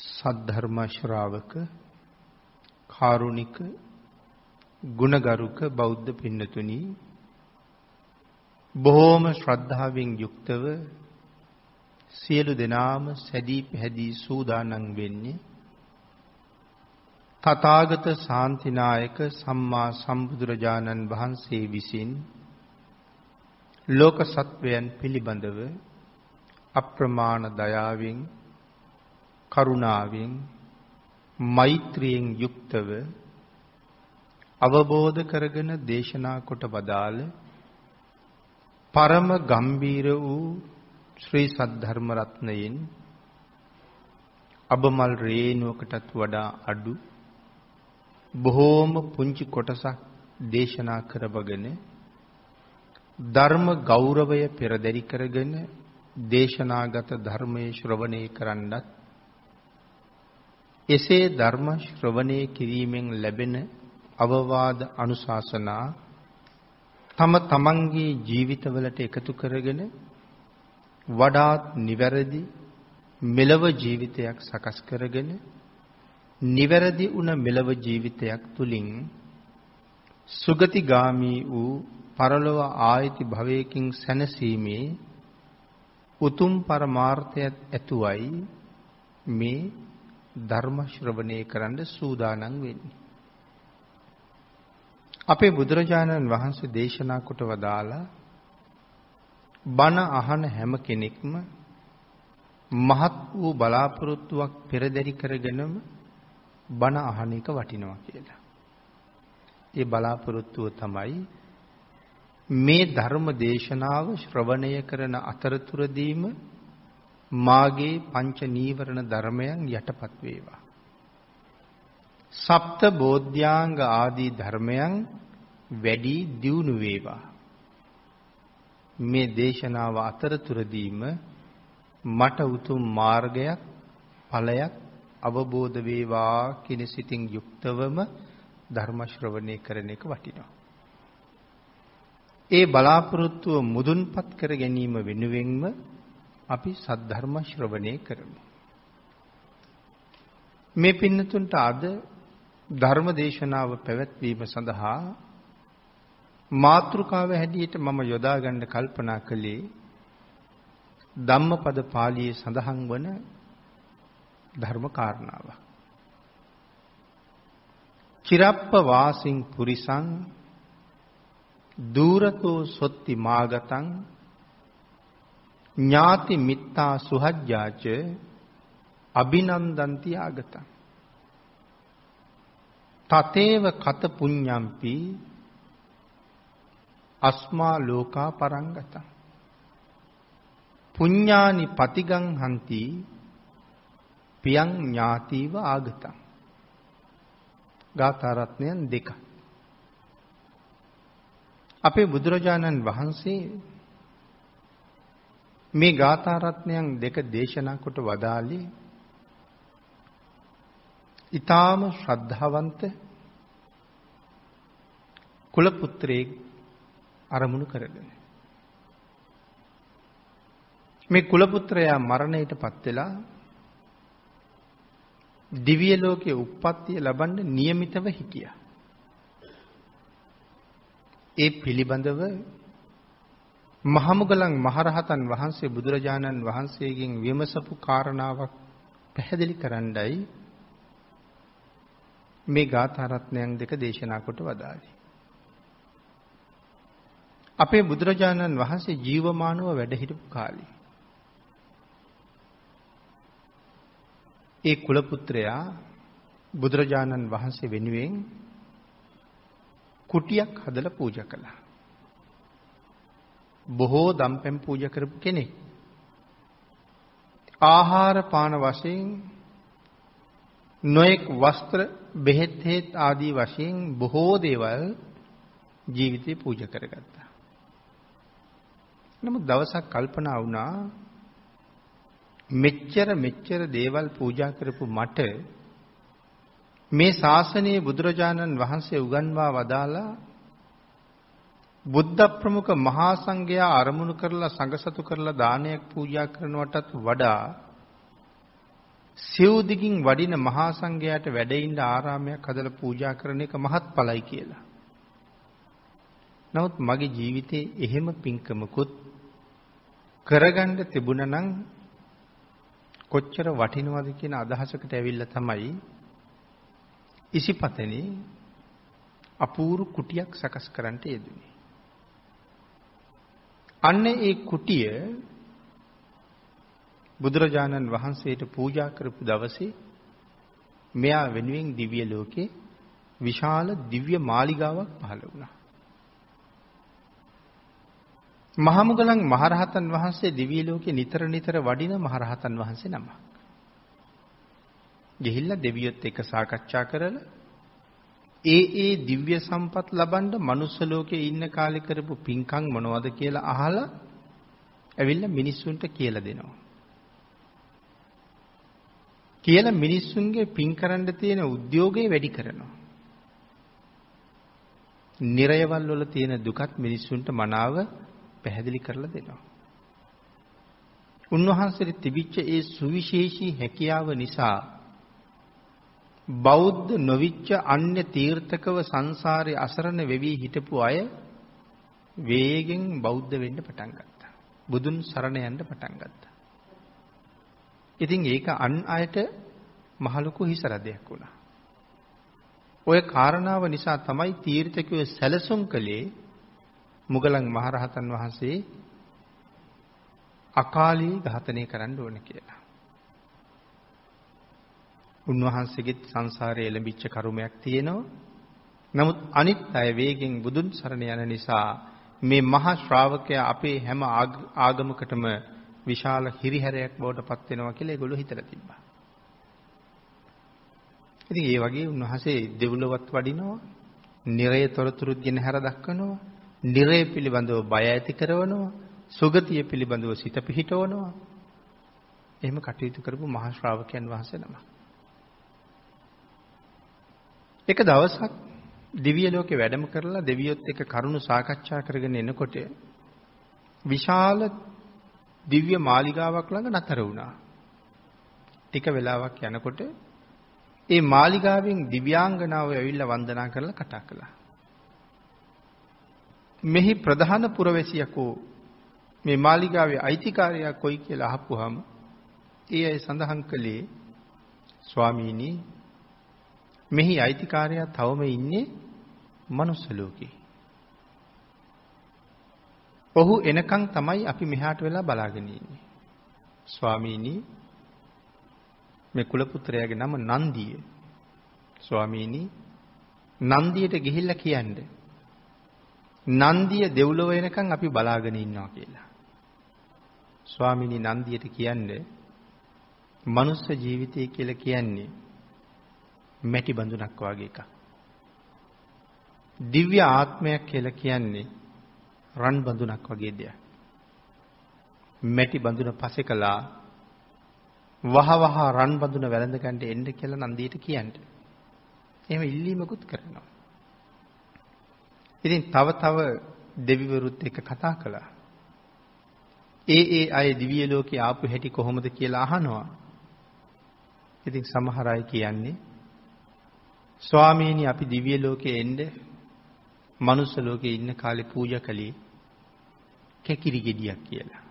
සද්ධර්ම ශ්‍රාවක කාරුණික ගුණගරුක බෞද්ධ පින්නතුනි, බොහෝම ශ්‍රද්ධාවෙන් යුක්තව සියලු දෙනාම සැදී පැහැදී සූදානම් වෙන්නේ තථාගත ශාන්තිනායක සම්මා සම්බුදුරජාණන් වහන්සේ විසින් ලෝක සත්වයන් පිළිබඳව අප්‍රමාණ දයාවෙන්, කරුණාවෙන්, මෛත්‍රියෙන් යුක්තව අවබෝධ කරගෙන දේශනා කොට වදාළ පරම ගම්බීර වූ ශ්‍රී සද්ධර්ම රත්නයෙන් අබමල් රේණුවකටත් වඩා අඩු බොහෝම පුංචි කොටසක් දේශනා කරවගෙන ධර්ම ගෞරවය පෙරදරි කරගෙන දේශනාගත ධර්මයේ ශ්‍රවණය කරන්නත්, එසේ ධර්ම ශ්‍රවණය කිරීමෙන් ලැබෙන අවවාද අනුශාසනා තම තමන්ගේ ජීවිතවලට එකතු කරගෙන වඩාත් නිවැරදි මෙලව ජීවිතයක් සකස් කරගෙන නිවැරදි වුණ මෙලව ජීවිතයක් තුලින් සුගතිගාමී වූ පරලොව ආයති භවයකින් සැනසීමේ උතුම් පරමාර්ථයත් ඇතුවයි මේ ධර්ම ශ්‍රවණය කරන්න සූදානම් වෙන්නේ. අපේ බුදුරජාණන් වහන්සේ දේශනා කොට වදාලා බණ අහන හැම කෙනෙක්ම මහත් වූ බලාපොරොත්තුවක් පෙරදරි කරගෙනම බණ අහන එක වටිනවා කියලා. ඒ බලාපොරොත්තුව තමයි මේ ධර්ම දේශනාව ශ්‍රවණය කරන අතරතුරදීම මාගේ පංච නීවරණ ධර්මයන් යටපත් වේවා. සප්ත බෝධ්‍යාංග ආදී ධර්මයන් වැඩි දියුණු වේවා. මේ දේශනාව අතරතුරදීම මට උතුම් මාර්ගයක්, ඵලයක් අවබෝධ වේවා කියන සිතින් යුක්තවම ධර්ම ශ්‍රවණය කරන එක වටිනවා. ඒ බලාපොරොත්තුව මුදුන්පත් කර ගැනීම වෙනුවෙන්ම අපි සද්ධර්ම ශ්‍රවණය කරමු. මේ පින්නතුන්ට අද ධර්ම දේශනාව පැවැත්වීම සඳහා මාතෘකාව හැටියට මම යොදා ගන්න කල්පනා කළේ ධම්මපද පාළියේ සඳහන් වන ධර්ම කාරණාව. චිරප්ප වාසින් පුරිසං දූරතෝ සොත්ති මාගතං ඥාති මිත්තා සුහජ්ජාච අභිනන්දන්ති ආගතං තතේව කත පුඤ්ඤම්පි අස්මා ලෝකා පරංගතං පුඤ්ඤානි පතිගං හන්ති පියං ඥාතිව ආගතං. ගාථා රත්නයන් දෙක. අපේ බුදුරජාණන් වහන්සේ මේ ගාථා රත්නයන් දෙක දේශනා කොට වදාළේ ඊටාම ශ්‍රද්ධාවන්ත කුල පුත්‍රයෙක් අරමුණු කරගෙන. මේ කුල පුත්‍රයා මරණයටපත් වෙලා දිව්‍ය ලෝකයේ උප්පත්තිය ලබන්න නියමිතව හිටියා. ඒ පිළිබඳව මහමුගලන් මහරහතන් වහන්සේ බුදුරජාණන් වහන්සේගෙන් විමසපු කාරණාවක් පැහැදිලි කරන්නයි මේ ගාථා රත්නයන් දෙක දේශනා කොට වදාළේ. අපේ බුදුරජාණන් වහන්සේ ජීවමානව වැඩ හිටපු කාලේ ඒ කුල පුත්‍රයා බුදුරජාණන් වහන්සේ වෙනුවෙන් කුටියක් හදලා පූජා කළා. බොහෝ දම්පැන් පූජා කරපු කෙනෙක්. ආහාර පාන වශයෙන් නොඑක් වස්ත්‍ර, බෙහෙත් හේත් ආදී වශයෙන් බොහෝ දේවල් ජීවිතේ පූජා කරගත්තා. නමුත් දවසක් කල්පනා වුණා මෙච්චර දේවල් පූජා කරපු මට මේ ශාසනයේ බුදුරජාණන් වහන්සේ උගන්වා වදාලා බුද්ධ ප්‍රමුඛ මහා සංඝයා අරමුණු කරලා සංඝසතු කරලා දානයක් පූජා කරනවටත් වඩා සිව් දිගින් වඩින මහා සංඝයාට වැඩ ඉන්න ආරාමයක් හදලා පූජා කරන එක මහත්ඵලයි කියලා. නමුත් මගේ ජීවිතේ එහෙම පින්කමකුත් කරගන්න තිබුණා නම් කොච්චර වටිනවද කියන අදහසකට ඇවිල්ලා තමයි ඉසිපතනේ අපූර්ව කුටියක් සකස් කරන්නට යෙදුනේ. අන්න ඒ කුටිය බුදුරජාණන් වහන්සේට පූජා කරපු දවසේ මෙයා වෙනුවෙන් දිව්‍ය ලෝකේ විශාල දිව්‍ය මාලිගාවක් පහළ වුණා. මහමුගලන් මහරහතන් වහන්සේ දිව්‍ය ලෝකේ නිතර නිතර වඩින මහරහතන් වහන්සේ නමක්. ගිහිල්ලා දෙවියොත් එක්ක සාකච්ඡා කරලා ඒ දිව්‍ය සම්පත් ලබන්න මනුස්ස ලෝකේ ඉන්න කාලේ කරපු පින්කම් මොනවද කියලා අහලා ඇවිල්ලා මිනිස්සුන්ට කියලා දෙනවා. කියලා මිනිස්සුන්ගේ පින් කරන්න තියෙන උද්‍යෝගය වැඩි කරනවා. නිරයවල් වල තියෙන දුකත් මිනිස්සුන්ට මනාව පැහැදිලි කරලා දෙනවා. උන්වහන්සේට තිබිච්ච ඒ සුවිශේෂී හැකියාව නිසා බෞද්ධ නොවිච්ච අන්‍ය තීර්ථකව සංසාරේ අසරණ වෙවි හිටපු අය වේගෙන් බෞද්ධ වෙන්න පටන් ගත්තා. බුදුන් සරණ යන්න පටන් ගත්තා. ඉතින් ඒක අන් අයට මහ ලොකු හිසරදයක් වුණා. ඔය කාරණාව නිසා තමයි තීර්ථකයෝ සැලසුම් කළේ මුගලන් මහරහතන් වහන්සේ අකාලී ඝාතනය කරන්න ඕන කියලා. උන්වහන්සේගෙත් සංසාරයේ එළඹිච්ච කරුමයක් තියෙනවා. නමුත් අනිත් අය වේගෙන් බුදුන් සරණ යන නිසා මේ මහා ශ්‍රාවකයා අපේ හැම ආගමකටම විශාල හිරිහැරයක් බවට පත් වෙනවා කියලා ඒගොල්ලෝ හිතලා තිබ්බා. ඉතින් ඒ වගේ උන්වහන්සේ දෙව්ලොවත් වඩිනවා, නිරය තොරතුරු ගැන හැර දක්වනවා, නිරය පිළිබඳව බය ඇති කරනවා, සුගතිය පිළිබඳව සිත පිහිටවනවා. එහෙම කටයුතු කරපු මහා ශ්‍රාවකයන් වහන්සේ නමක්. එක දවසක් දිව්‍ය ලෝකේ වැඩම කරලා දෙවියොත් එක්ක කරුණු සාකච්ඡා කරගෙන එනකොට විශාල දිව්‍ය මාලිගාවක් ළඟ නතර වුණා. ටික වෙලාවක් යනකොට ඒ මාලිගාවෙන් දිව්‍යාංගනාව ඇවිල්ලා වන්දනා කරලා කතා කළා. මෙහි ප්‍රධාන පුරවැසියකෝ මේ මාලිගාවේ අයිතිකාරයා කොයි කියලා අහපුවාම ඒ අය සඳහන් කළේ ස්වාමීනි මෙහි අයිතිකාරයා තවම ඉන්නේ මනුස්ස ලෝකේ. ඔහු එනකන් තමයි අපි මෙහාට වෙලා බලාගෙන ඉන්නේ. ස්වාමීනි මේ කුල පුත්‍රයාගේ නම නන්දිය. ස්වාමීනි නන්දියට ගිහිල්ලා කියන්නේ නන්දිය දෙව්ලොව එනකන් අපි බලාගෙන ඉන්නවා කියලා. ස්වාමීනි නන්දියට කියන්නේ මනුස්ස ජීවිතය කියලා කියන්නේ මැටි බඳුනක් වගේ එකක්. දිව්‍ය ආත්මයක් කියලා කියන්නේ රන් බඳුනක් වගේ දෙයක්. මැටි බඳුන පසෙකලා වහවහ රන් බඳුන වැළඳ ගන්න එන්න කියලා නන්දියට කියන්නේ. එහෙම ඉල්ලීමකුත් කරනවා. ඉතින් තව දෙවිවරුත් එක්ක කතා කළා. ඒ අය දිව්‍ය ලෝකේ ආපු හැටි කොහොමද කියලා අහනවා. ඉතින් සමහර අය කියන්නේ ස්වාමීනි අපි දිව්‍ය ලෝකේ එන්න මනුස්ස ලෝකේ ඉන්න කාලේ පූජා කළේ කැකිරි ගෙඩියක් කියලා.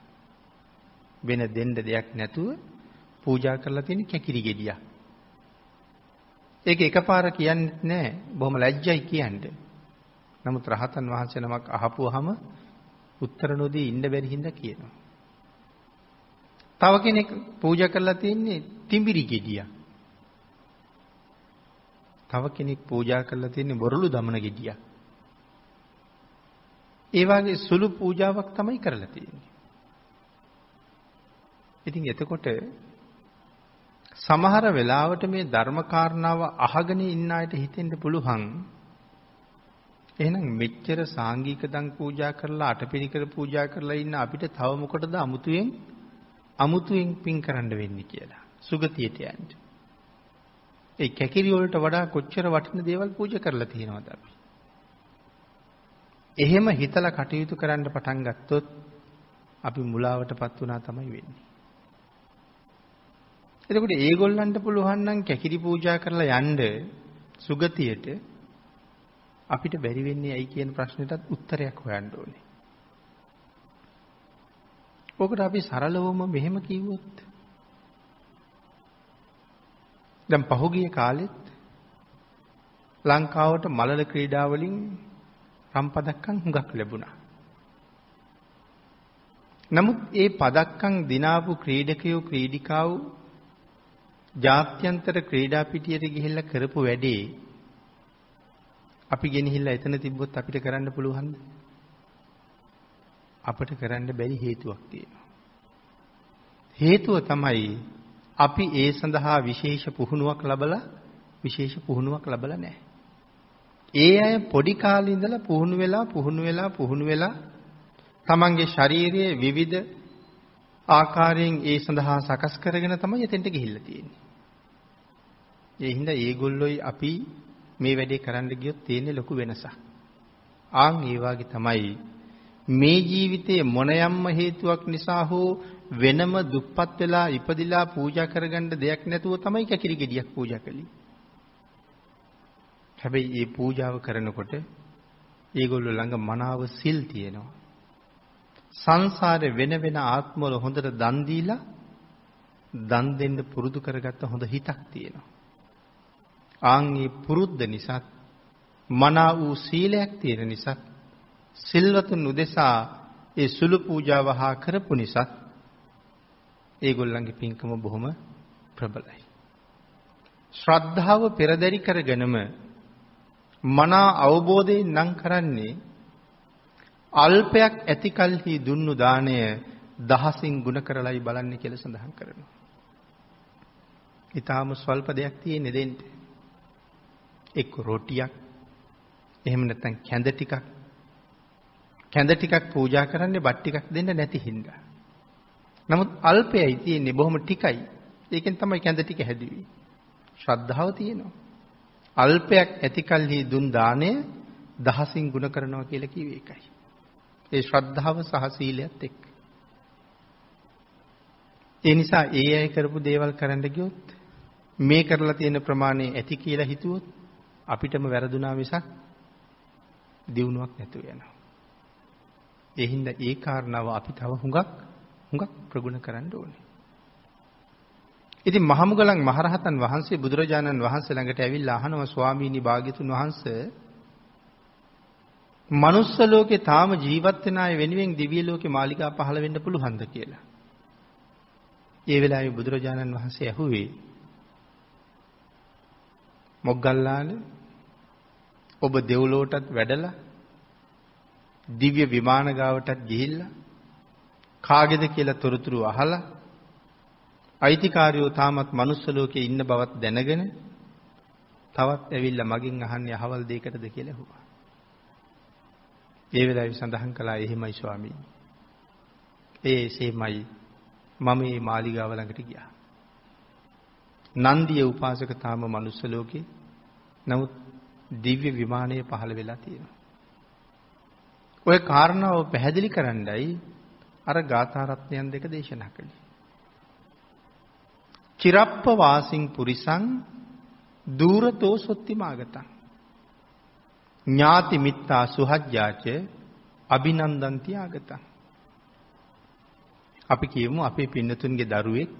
වෙන දෙන්න දෙයක් නැතුව පූජා කරලා තියෙන කැකිරි ගෙඩියක්. ඒක එකපාර කියන්නේ නැහැ. බොහොම ලැජ්ජයි කියන්නේ. නමුත් රහතන් වහන්සේ නමක් අහපුවාම උත්තර නොදී ඉන්න බැරි හින්දා කියනවා. තව කෙනෙක් පූජා කරලා තියෙන්නේ තිඹිරි ගෙඩියක්. තව කෙනෙක් පූජා කරලා තියෙන්නේ බොරළු දමන ගෙඩියක්. ඒ වගේ සුළු පූජාවක් තමයි කරලා තියෙන්නේ. ඉතින් එතකොට සමහර වෙලාවට මේ ධර්ම කාරණාව අහගෙන ඉන්න අයට හිතෙන්න පුළුවන් එහෙනම් මෙච්චර සාංගික දන් පූජා කරලා අටපිරිකර පූජා කරලා ඉන්න අපිට තව මොකටද අමුතුවෙන් පින් කරන්න වෙන්නේ කියලා. සුගතියට යන්න. ඒ කැකිරි වලට වඩා කොච්චර වටින දේවල් පූජා කරලා තියෙනවද අපි? එහෙම හිතලා කටයුතු කරන්න පටන් ගත්තොත් අපි මුලාවටපත් වුණා තමයි වෙන්නේ. එතකොට ඒගොල්ලන්ට පුළුවන් නම් කැකිරි පූජා කරලා යන්න සුගතියට අපිට බැරි වෙන්නේ ඇයි කියන ප්‍රශ්නෙටත් උත්තරයක් හොයන්න ඕනේ. ඔකට අපි සරලවම මෙහෙම කිව්වොත් දැන් පහුගිය කාලෙත් ලංකාවට මලල ක්‍රීඩා වලින් රම් පදක්කම් හුඟක් ලැබුණා. නමුත් ඒ පදක්කම් දිනාපු ක්‍රීඩකයෝ ක්‍රීඩිකාවෝ ජාත්‍යන්තර ක්‍රීඩා පිටියට ගිහිල්ලා කරපු වැඩේ අපි ගෙනහිල්ලා එතන තිබ්බොත් අපිට කරන්න පුළුවන්ද? අපිට කරන්න බැරි හේතුවක් තියෙනවා. හේතුව තමයි අපි ඒ සඳහා විශේෂ පුහුණුවක් ලැබලා නැහැ. ඒ අය පොඩි කාලේ ඉඳලා පුහුණු වෙලා තමන්ගේ ශාරීරියේ විවිධ ආකාරයෙන් ඒ සඳහා සකස් කරගෙන තමයි එතෙන්ට ගිහිල්ලා තියෙන්නේ. ඒ හින්දා ඒගොල්ලෝයි අපි මේ වැඩේ කරන්න ගියොත් තියෙන්නේ ලොකු වෙනසක්. ආන් ඒ වගේ තමයි මේ ජීවිතයේ මොන යම්ම හේතුවක් නිසා හෝ වෙනම දුප්පත් වෙලා ඉපදිලා පූජා කරගන්න දෙයක් නැතුව තමයි කැකිරි ගෙඩියක් පූජා කළේ. හැබැයි මේ පූජාව කරනකොට ඒගොල්ලෝ ළඟ මනාව සිල් තියෙනවා. සංසාරේ වෙන වෙන ආත්මවල හොඳට දන් දීලා දන් දෙන්න පුරුදු කරගත්ත හොඳ හිතක් තියෙනවා. ආන් මේ පුරුද්ද නිසා මනා වූ සීලයක් තියෙන නිසා සිල්වතුන් උදෙසා ඒ සුළු පූජාව හා කරපු නිසා ඒගොල්ලන්ගේ පින්කම බොහොම ප්‍රබලයි. ශ්‍රද්ධාව පෙරදරි කරගෙනම මනා අවබෝධයෙන් නම් කරන්නේ අල්පයක් ඇති කල්හි දුන්නු දාණය දහසින් ගුණ කරලයි බලන්නේ කියලා සඳහන් කරනවා. ඊටාම ස්වල්ප දෙයක් තියෙන්නේ දෙන්න. එක්ක රොටියක් එහෙම නැත්නම් කැඳ ටිකක් පූජා කරන්නේ බත් ටිකක් දෙන්න නැති හින්දා. නමුත් අල්පයයි තියෙන්නේ බොහොම ටිකයි. ඒකෙන් තමයි කැඳ ටික හැදුවේ. ශ්‍රද්ධාව තියෙනවා. අල්පයක් ඇති කල්හි දුන් දාණය දහසින් ගුණ කරනවා කියලා කිව්වේ ඒකයි. ඒ ශ්‍රද්ධාව සහ සීලයත් එක්ක. ඒ නිසා ඒ අය කරපු දේවල් කරන්න ගියොත් මේ කරලා තියෙන ප්‍රමාණය ඇති කියලා හිතුවොත් අපිටම වැරදුනා මිසක් දියුණුවක් නැතුව යනවා. ඒ හින්දා ඒ කාරණාව අපි තව හුඟක් ප්‍රගුණ කරන්න ඕනේ. ඉතින් මහමුගලන් මහරහතන් වහන්සේ බුදුරජාණන් වහන්සේ ළඟට ඇවිල්ලා අහනවා ස්වාමීනි භාග්‍යතුන් වහන්සේ මනුස්ස ලෝකේ තාම ජීවත් වෙන අය වෙනුවෙන් දිව්‍ය ලෝකේ මාලිගා පහළ වෙන්න පුළුවන්ද කියලා. ඒ වෙලාවේ බුදුරජාණන් වහන්සේ ඇහුවේ මොග්ගල්ලාන ඔබ දෙව්ලොවටත් වැඩලා දිව්‍ය විමාන ගාවටත් ගිහිල්ලා කාගේද කියලා තොරතුරු අහලා අයිතිකාරයෝ තාමත් මනුස්ස ලෝකේ ඉන්න බවත් දැනගෙන තවත් ඇවිල්ලා මගෙන් අහන්නේ අහවල් දෙයකටද කියලා ඇහුවා. ඒ වෙලාවේ සඳහන් කළා එහෙමයි ස්වාමීනි. ඒසෙමයි මම මේ මාලිගාව ළඟට ගියා. නන්දිය උපාසක තාම මනුස්ස ලෝකේ නමුත් දිව්‍ය විමානයේ පහළ වෙලා තියෙනවා. ඔය කාරණාව පැහැදිලි කරන්නයි අර ගාථා රත්නයන් දෙක දේශනා කළේ. චිරප්ප වාසින් පුරිසං දූරතෝ සොත්ති මාගතං ඥාති මිත්තා සුහජ්ජාච අභිනන්දන්ති ආගතං. අපි කියමු අපේ පින්නතුන්ගේ දරුවෙක්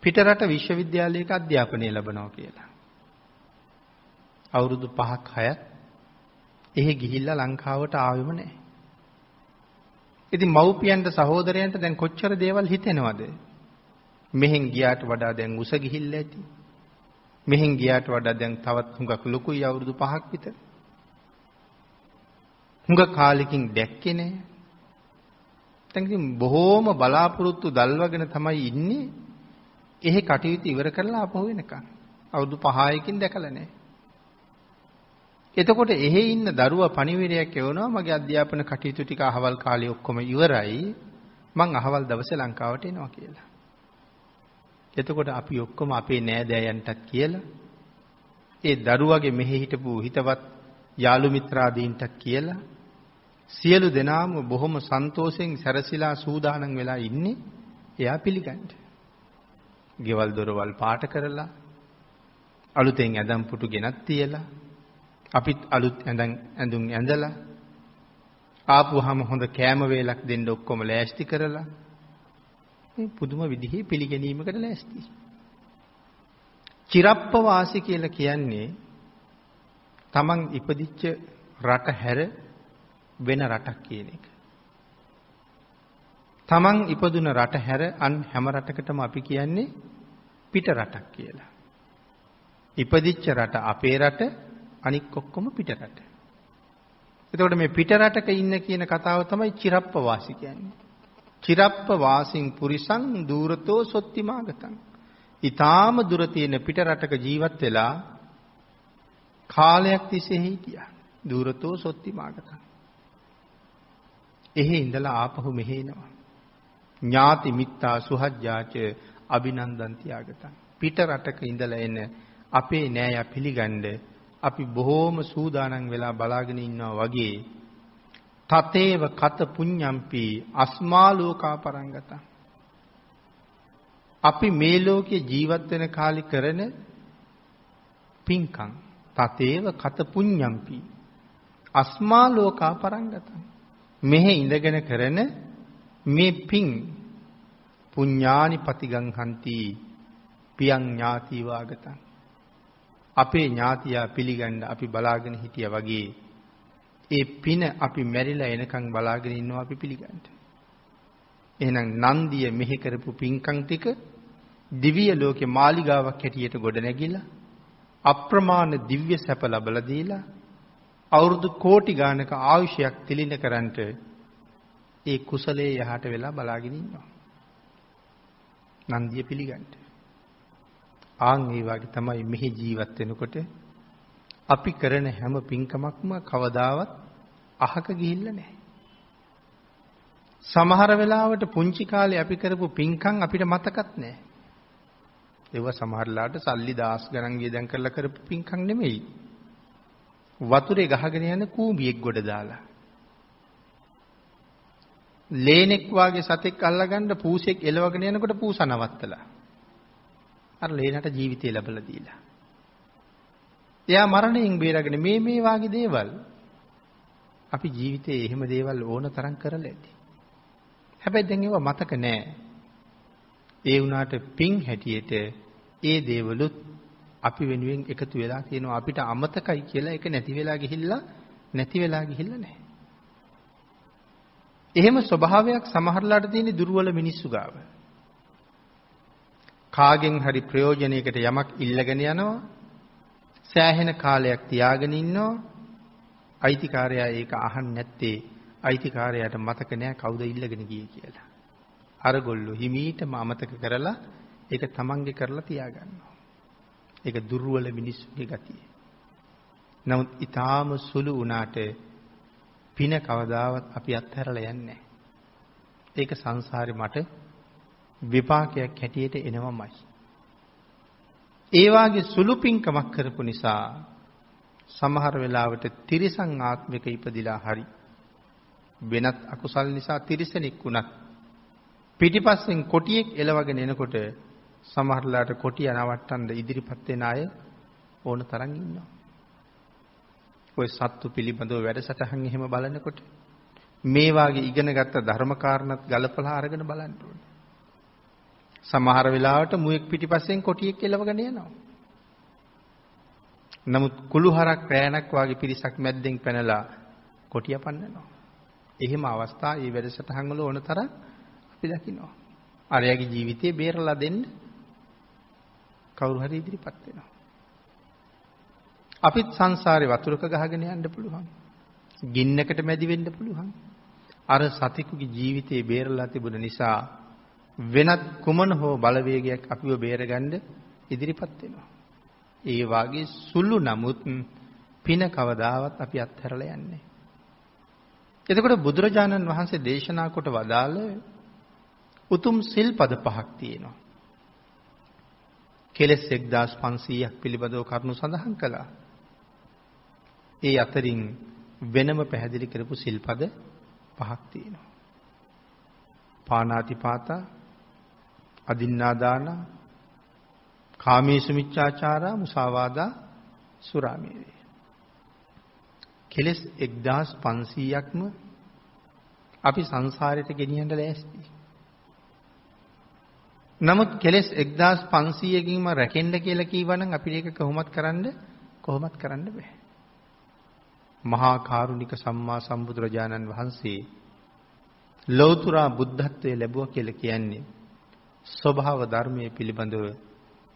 පිටරට විශ්වවිද්‍යාලයක අධ්‍යාපනය ලබනවා කියලා. අවුරුදු 5ක් 6ක් එහෙ ගිහිල්ලා ලංකාවට ආවෙම නැහැ. ඉතින් මව්පියන්ට සහෝදරයන්ට දැන් කොච්චර දේවල් හිතෙනවද? මෙහෙන් ගියාට වඩා දැන් උස ගිහිල්ලා ඇති. මෙහෙන් ගියාට වඩා දැන් තවත් හුඟක් ලොකුයි අවුරුදු 5ක් විතර. හුඟ කාලෙකින් දැක්කේ නැහැ. දැන් ඉතින් බොහෝම බලාපොරොත්තු දල්වගෙන තමයි ඉන්නේ. එහෙ කටයුතු ඉවර කරලා ආපහු වෙනකන්. අවුරුදු 5කින් දැකලා නැහැ. එතකොට එහෙ ඉන්න දරුවා පණිවිඩයක් එවනවා මගේ අධ්‍යාපන කටයුතු ටික අහවල් කාලේ ඔක්කොම ඉවරයි. මං අහවල් දවසේ ලංකාවට එනවා කියලා. එතකොට අපි ඔක්කොම අපේ නෑදෑයන්ටත් කියලා ඒ දරුවගේ මෙහි හිටපු හිතවත් යාළු මිත්‍රාදීන්ටත් කියලා සියලු දෙනාම බොහොම සන්තෝෂෙන් සැරසිලා සූදානම් වෙලා ඉන්නේ එයා පිළිගන්න. ගෙවල් දොරවල් පාට කරලා අලුතෙන් ඇඳම් පුටු ගෙනත් තියලා අපිත් අලුත් ඇඳුම් ඇඳලා ආපුවාම හොඳ කෑම වේලක් දෙන්න ඔක්කොම ලෑස්ති කරලා මේ පුදුම විදිහේ පිළිගැනීමකට ලෑස්ති. චිරප්පවාසී කියලා කියන්නේ තමන් ඉපදිච්ච රට හැර වෙන රටක් කියන එක. තමන් ඉපදුන රට හැර අන් හැම රටකටම අපි කියන්නේ පිට රටක් කියලා. ඉපදිච්ච රට අපේ රට, අනික් ඔක්කොම පිට රට. එතකොට මේ පිට රටක ඉන්න කියන කතාව තමයි චිරප්පවාසී කියන්නේ. චිරප්පවාසින් පුරිසං දූරතෝ සොත්තිමාගතං. ඊටාම දුර තියෙන පිට රටක ජීවත් වෙලා කාලයක් තිස්සේ හිටියා. දූරතෝ සොත්තිමාගතං. එහෙ ඉඳලා ආපහු මෙහෙ එනවා. ඥාති මිත්තා සුහජ්ජාච අභිනන්දන්ති ආගතං. පිට රටක ඉඳලා එන අපේ නෑය පිළිගන්න අපි බොහෝම සූදානම් වෙලා බලාගෙන ඉන්නවා වගේ තතේව කත පුඤ්ඤම්පි අස්මා ලෝකා පරංගතං. අපි මේ ලෝකේ ජීවත් වෙන කාලේ කරන පින්කම් තතේව කත පුඤ්ඤම්පි අස්මා ලෝකා පරංගතං. මෙහෙ ඉඳගෙන කරන මේ පින් පුඤ්ඤානි පතිගං හන්ති පියං ඥාති වාගතං. අපේ ඥාතියා පිළිගන්න අපි බලාගෙන හිටියා වගේ ඒ පින අපි මැරිලා එනකන් බලාගෙන ඉන්නවා අපි පිළිගන්න. එහෙනම් නන්දිය මෙහි කරපු පින්කම් ටික දිව්‍ය ලෝකේ මාලිගාවක් හැටියට ගොඩ නැගිලා අප්‍රමාණ දිව්‍ය සැප ලැබලා දීලා අවුරුදු කෝටි ගානක ආයුෂයක් තිලින කරන්ට ඒ කුසලයේ යහට වෙලා බලාගෙන ඉන්නවා. නන්දිය පිළිගන්න. ආන් ඒ වගේ තමයි මෙහි ජීවත් වෙනකොට අපි කරන හැම පින්කමක්ම කවදාවත් අහක ගිහිල්ලා නැහැ. සමහර වෙලාවට පුංචි කාලේ අපි කරපු පින්කම් අපිට මතකත් නැහැ. ඒව සමහරලාට සල්ලි දාස් ගණන් ගියදම් කරලා කරපු පින්කම් නෙමෙයි. වතුරේ ගහගෙන යන කූඹියෙක් ගොඩ දාලා. ලේනෙක් වාගේ සතෙක් අල්ලගන්න පූසෙක් එලවගෙන යනකොට පූස නවත්තලා. අර ලේනට ජීවිතය ලැබලා දීලා. එයා මරණයෙන් බේරගෙන මේ වාගේ දේවල් අපි ජීවිතේ එහෙම දේවල් ඕන තරම් කරලා ඇති. හැබැයි දැන් ඒවා මතක නෑ. ඒ වුණාට පින් හැටියට ඒ දේවලුත් අපි වෙනුවෙන් එකතු වෙලා තියෙනවා. අපිට අමතකයි කියලා ඒක නැති වෙලා ගිහිල්ලා නැහැ. එහෙම ස්වභාවයක් සමහරලාට තියෙන දුර්වල මිනිස්සු ගාව. කාගෙන් හරි ප්‍රයෝජනයකට යමක් ඉල්ලගෙන යනවා. සෑහෙන කාලයක් තියාගෙන ඉන්නවා. අයිතිකාරයා ඒක අහන්නේ නැත්තේ අයිතිකාරයාට මතක නෑ කවුද ඉල්ලගෙන ගියේ කියලා. අරගොල්ලෝ හිමීටම අමතක කරලා ඒක තමන්ගේ කරලා තියාගන්නවා. ඒක දුර්වල මිනිස්සුගේ ගතිය. නමුත් ඊටාම සුළු වුණාට පින කවදාවත් අපි අත්හැරලා යන්නේ නැහැ. ඒක සංසාරේ මට විපාකයක් හැටියට එනවමයි. ඒ වාගේ සුළු පින්කමක් කරපු නිසා සමහර වෙලාවට තිරිසන් ආත්මික ඉපදිලා හරි වෙනත් අකුසල් නිසා තිරිසනෙක් වුණත් පිටිපස්සෙන් කොටියෙක් එලවගෙන එනකොට සමහරලාට කොටිය නවත්තන්න ඉදිරිපත් වෙන අය ඕන තරම් ඉන්නවා. ඔය සත්තු පිළිබඳව වැඩසටහන් එහෙම බලනකොට මේ වාගේ ඉගෙනගත්ත ධර්මකාරණත් ගලපලා අරගෙන බලන්න ඕනේ. සමහර වෙලාවට මුවෙක් පිටිපස්සෙන් කොටියෙක් එලවගෙන යනවා. නමුත් කුළුහරක් රෑනක් වාගේ පිරිසක් මැද්දෙන් පැනලා කොටිය පන්නනවා. එහෙම අවස්ථා මේ වැඩසටහන් වල ඕන තරම් අපි දකිනවා. අරයාගේ ජීවිතේ බේරලා දෙන්න කවුරු හරි ඉදිරිපත් වෙනවා. අපිත් සංසාරේ වතුරක ගහගෙන යන්න පුළුවන්. ගින්නකට මැදි වෙන්න පුළුවන්. අර සතෙකුගේ ජීවිතේ බේරලා තිබුණ නිසා වෙනත් කුමන හෝ බලවේගයක් අපිව බේරගන්න ඉදිරිපත් වෙනවා. ඒ වාගේ සුළු නමුත් පින කවදාවත් අපි අත්හැරලා යන්නේ. එතකොට බුදුරජාණන් වහන්සේ දේශනා කොට වදාළ උතුම් සිල්පද පහක් තියෙනවා. කෙලෙස් 1500ක් පිළිබඳව කරුණු සඳහන් කළා. ඒ අතරින් වෙනම පැහැදිලි කරපු සිල්පද පහක් තියෙනවා. පාණාතිපාතා, අදින්නාදාන, කාමේසු මිච්ඡාචාරා, මුසාවාදා, සුරාමේරය. කෙලෙස් 1500ක්ම අපි සංසාරයට ගෙනියන්න ලෑස්ති. නමුත් කෙලෙස් 1500කින්ම රැකෙන්න කියලා කීවනම් අපිට ඒක කොහොමත් කරන්න බෑ. මහා කාරුණික සම්මා සම්බුදුරජාණන් වහන්සේ ලෞතර බුද්ධත්වයේ ලැබුවා කියලා කියන්නේ ස්වභාව ධර්මයේ පිළිබඳව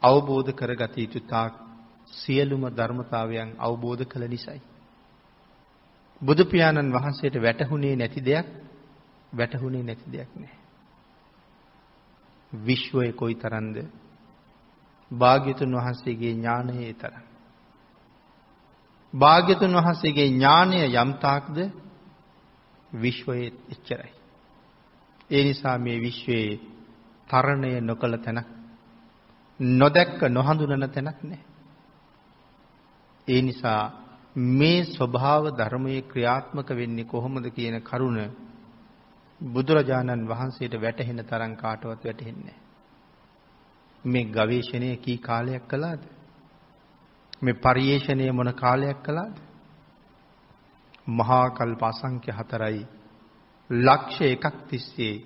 අවබෝධ කරගත යුතු තාක් සියලුම ධර්මතාවයන් අවබෝධ කළ නිසායි. බුදු පියාණන් වහන්සේට වැටහුනේ නැති දෙයක් නෑ. විශ්වයේ කොයිතරම්ද භාග්‍යතුන් වහන්සේගේ ඥානයේ තරම්. භාග්‍යතුන් වහන්සේගේ ඥානය යම් තාක්ද විශ්වයේ එච්චරයි. ඒ නිසා මේ විශ්වයේ තරණය නොකළ තැනක්, නොදැක්ක නොහඳුනන තැනක් නැහැ. ඒ නිසා මේ ස්වභාව ධර්මයේ ක්‍රියාත්මක වෙන්නේ කොහොමද කියන කරුණ බුදුරජාණන් වහන්සේට වැටහෙන තරම් කාටවත් වැටහෙන්නේ නැහැ. මේ ගවේෂණය කී කාලයක් කළාද? මේ පරිේශණය මොන කාලයක් කළාද? මහා කල්ප අසංඛ්‍ය 4යි ලක්ෂ 1ක් තිස්සේ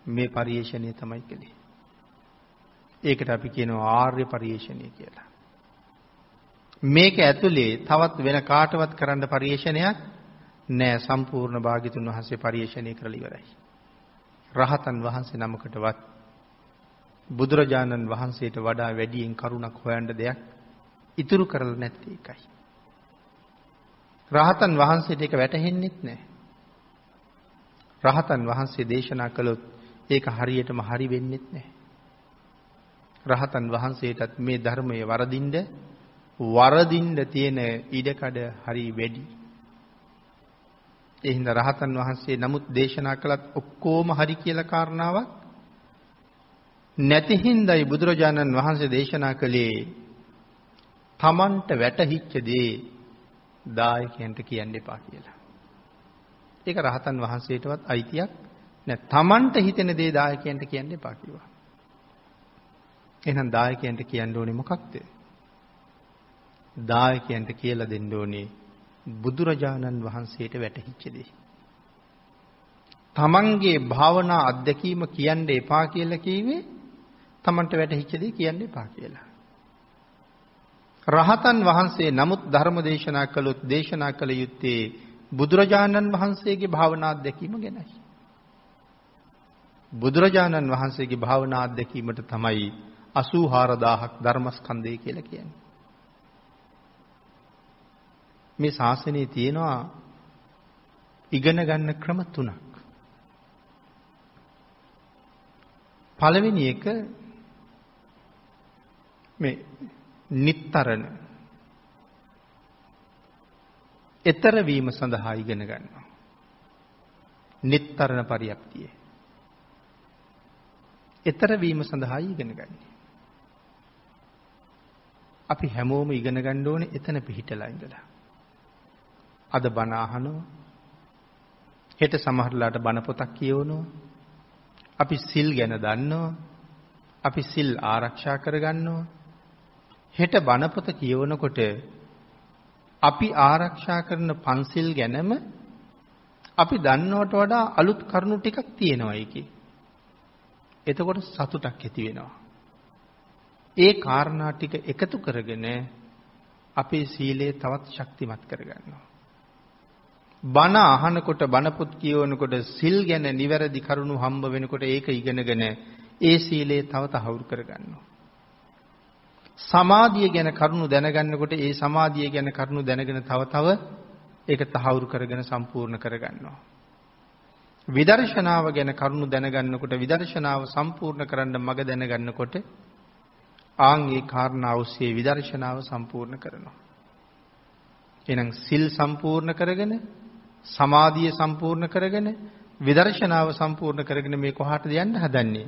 මේ පරිේශණය තමයි කළේ. ඒකට අපි කියනවා ආර්ය පරිේශණය කියලා. මේක ඇතුලේ තවත් වෙන කාටවත් කරන්න පරිේශණයක් නෑ. සම්පූර්ණ භාග්‍යතුන් වහන්සේ පරිේශණය කරලා ඉවරයි. රහතන් වහන්සේ නමකටවත් බුදුරජාණන් වහන්සේට වඩා වැඩියෙන් කරුණක් හොයන්න දෙයක් ඉතුරු කරලා නැත්තේ ඒකයි. රහතන් වහන්සේට ඒක වැටහෙන්නෙත් නෑ. රහතන් වහන්සේ දේශනා කළොත් ඒක හරියටම හරි වෙන්නෙත් නෑ. රහතන් වහන්සේටත් මේ ධර්මයේ වරදින්න තියෙන ඉඩකඩ හරි වැඩි. ඒ හින්දා රහතන් වහන්සේ නමුත් දේශනා කළත් ඔක්කොම හරි කියලා කාරණාවක් නැති හින්දායි බුදුරජාණන් වහන්සේ දේශනා කළේ තමන්ට වැටහිච්ච දේ දායකයන්ට කියන්න එපා කියලා. ඒක රහතන් වහන්සේටවත් අයිතියක් නෑ. තමන්ට හිතෙන දේ දායකයන්ට කියන්න එපා කිව්වා. එහෙනම් දායකයන්ට කියන්න ඕනේ මොකක්ද? දායකයන්ට කියලා දෙන්න ඕනේ බුදුරජාණන් වහන්සේට වැටහිච්ච දේ. තමන්ගේ භාවනා අත්දැකීම කියන්න එපා කියලා කිව්වේ තමන්ට වැටහිච්ච දේ කියන්න එපා කියලා. රහතන් වහන්සේ නමුත් ධර්ම දේශනා කළොත් දේශනා කළ යුත්තේ බුදුරජාණන් වහන්සේගේ භාවනා අත්දැකීම ගැනයි. බුදුරජාණන් වහන්සේගේ භාවනා අත්දැකීමට තමයි 84000ක් ධර්මස්කන්ධය කියලා කියන්නේ. මේ ශාසනයේ තියෙනවා ඉගෙන ගන්න ක්‍රම 3ක්. පළවෙනි එක මේ නිත්තරණ ඊතර වීම සඳහා ඉගෙන ගන්නවා. නිත්තරණ පරියප්තිය. ඊතර වීම සඳහා ඉගෙන ගන්නේ. අපි හැමෝම ඉගෙන ගන්න ඕනේ එතන පිහිටලා ඉඳලා. අද බණ අහනවා. හෙට සමහරලාට බණ පොතක් කියවනවා. අපි සිල් ගැන දන්නවා. අපි සිල් ආරක්ෂා කරගන්නවා. හෙට බණ පොත කියවනකොට අපි ආරක්ෂා කරන පන්සිල් ගැනම අපි දන්නවට වඩා අලුත් කරුණු ටිකක් තියෙනවා ඒකේ. එතකොට සතුටක් ඇති වෙනවා. ඒ කාරණා ටික එකතු කරගෙන අපේ සීලය තවත් ශක්තිමත් කරගන්නවා. බණ අහනකොට බණ පොත් කියවනකොට සිල් ගැන නිවැරදි කරුණු හම්බ වෙනකොට ඒක ඉගෙනගෙන ඒ සීලය තව තහවුරු කරගන්නවා. සමාධිය ගැන කරුණු දැනගන්නකොට ඒ සමාධිය ගැන කරුණු දැනගෙන තව ඒක තහවුරු කරගෙන සම්පූර්ණ කරගන්නවා. විදර්ශනාව ගැන කරුණු දැනගන්නකොට විදර්ශනාව සම්පූර්ණ කරන්න මඟ දැනගන්නකොට ආන් ඒ කාරණා ඔස්සේ විදර්ශනාව සම්පූර්ණ කරනවා. එහෙනම් සිල් සම්පූර්ණ කරගෙන සමාධිය සම්පූර්ණ කරගෙන විදර්ශනාව සම්පූර්ණ කරගෙන මේ කොහාටද යන්න හදන්නේ?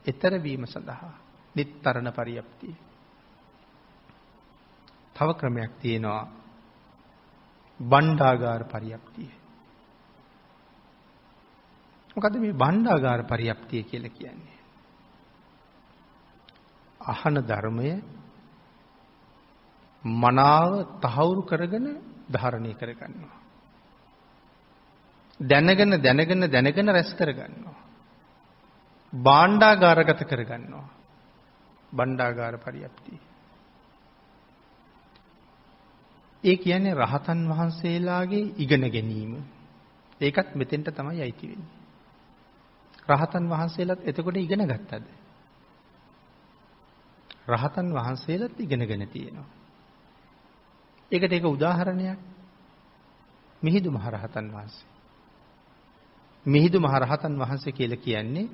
ඊතර වීම සඳහා. නිත්තරණ පරියප්තිය. තව ක්‍රමයක් තියෙනවා. බණ්ඩාගාර පරියප්තිය. මොකද්ද මේ බණ්ඩාගාර පරියප්තිය කියලා කියන්නේ? අහන ධර්මය මනාව තහවුරු කරගෙන ධාරණය කරගන්නවා. දැනගෙන රැස් කරගන්නවා. භාණ්ඩාගාරගත කරගන්නවා. භණ්ඩාගාර පරියප්තිය. ඒ කියන්නේ රහතන් වහන්සේලාගේ ඉගෙන ගැනීම. ඒකත් මෙතෙන්ට තමයි අයිති වෙන්නේ. රහතන් වහන්සේලාත් එතකොට ඉගෙන ගත්තද? රහතන් වහන්සේලාත් ඉගෙනගෙන තියෙනවා. ඒකට ඒක උදාහරණයක් මිහිඳු මහරහතන් වහන්සේ. මිහිඳු මහරහතන් වහන්සේ කියලා කියන්නේ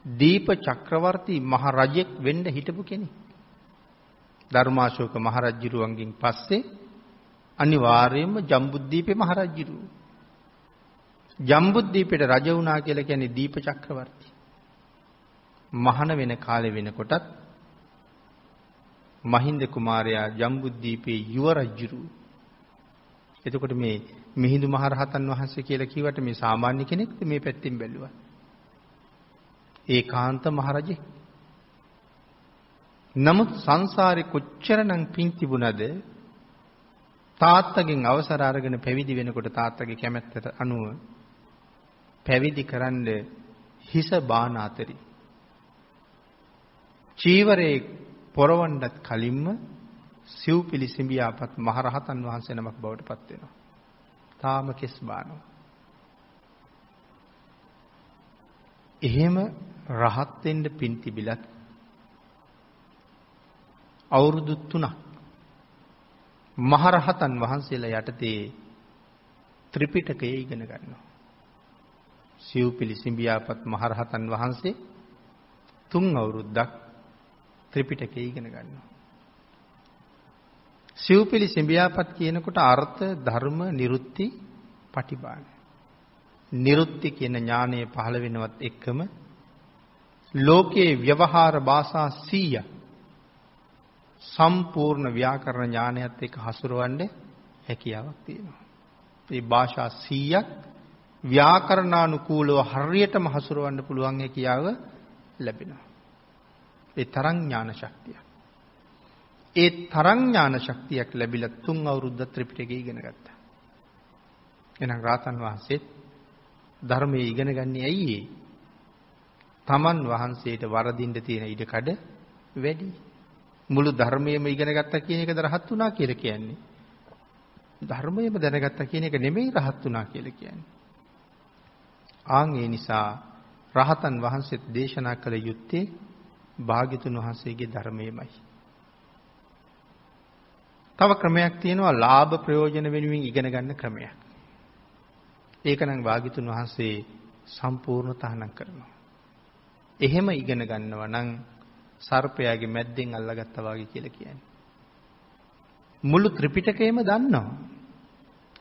දීප චක්‍රවර්ති මහ රජෙක් වෙන්න හිටපු කෙනෙක්. ධර්මාශෝක මහ රජුරුවන්ගෙන් පස්සේ අනිවාර්යයෙන්ම ජම්බුද්දීපේ මහ රජුරු. ජම්බුද්දීපේට රජ වුණා කියලා කියන්නේ දීප චක්‍රවර්ති. මහාන වෙන කාලේ වෙනකොටත් මහින්ද කුමාරයා ජම්බුද්දීපේ යුව රජුරු. එතකොට මේ මිහිඳු මහරහතන් වහන්සේ කියලා කිව්වට මේ සාමාන්‍ය කෙනෙක්ද මේ පැත්තෙන් බැලුවා? ඒකාන්ත මහරජෙක්. නමුත් සංසාරේ කොච්චරනම් පින් තිබුණද තාත්තගෙන් අවසර අරගෙන පැවිදි වෙනකොට තාත්තගේ කැමැත්තට අනුව පැවිදි කරන්න හිස බාන අතරි චීවරේ පොරවන්නත් කලින්ම සිව්පිලි සිඹියාපත් මහරහතන් වහන්සේ නමක් බවට පත් වෙනවා. තාම කෙස් බානවා. එහෙම රහත් වෙන්න පින් තිබිලත් අවුරුදු 3ක් මහරහතන් වහන්සේලා යටතේ ත්‍රිපිටකය ඉගෙන ගන්නවා. සිව්පිලි සිඹියාපත් මහරහතන් වහන්සේ 3 අවුරුද්දක් ත්‍රිපිටකය ඉගෙන ගන්නවා. සිව්පිලි සිඹියාපත් කියනකොට අර්ථ ධර්ම නිරුත්ති පටිභාන. නිරුත්ති කියන ඥානය පහළ වෙනවත් එක්කම ලෝකේ ව්‍යවහාර භාෂා 100 සම්පූර්ණ ව්‍යාකරණ ඥානයත් එක්ක හසුරවන්න හැකියාවක් තියෙනවා. මේ භාෂා 100ක් ව්‍යාකරණානුකූලව හරියටම හසුරවන්න පුළුවන් හැකියාව ලැබෙනවා. ඒ තරම් ඥාන ශක්තියක්. ඒ තරම් ඥාන ශක්තියක් ලැබිලා 3 අවුරුද්ද ත්‍රිපිටකය ඉගෙන ගත්තා. එහෙනම් රාතන් වහන්සේත් ධර්මයේ ඉගෙන ගන්නේ ඇයි? තමන් වහන්සේට වරදින්න තියෙන ඉඩකඩ වැඩි. මුළු ධර්මයේම ඉගෙන ගත්තා කියන එකද රහත් වුණා කියලා කියන්නේ. ධර්මයේම දැනගත්තා කියන එක නෙමෙයි රහත් වුණා කියලා කියන්නේ. ආන් ඒ නිසා රහතන් වහන්සේත් දේශනා කළ යුත්තේ භාග්‍යතුන් වහන්සේගේ ධර්මයමයි. තව ක්‍රමයක් තියෙනවා ලාභ ප්‍රයෝජන වෙනුවෙන් ඉගෙන ගන්න ක්‍රමයක්. ඒක නම් භාග්‍යතුන් වහන්සේ සම්පූර්ණ තහනම් කරනවා. එහෙම ඉගෙන ගන්නවා නම් සර්පයාගේ මැද්දෙන් අල්ලගත්තා වගේ කියලා කියන්නේ. මුළු ත්‍රිපිටකයම දන්නවා.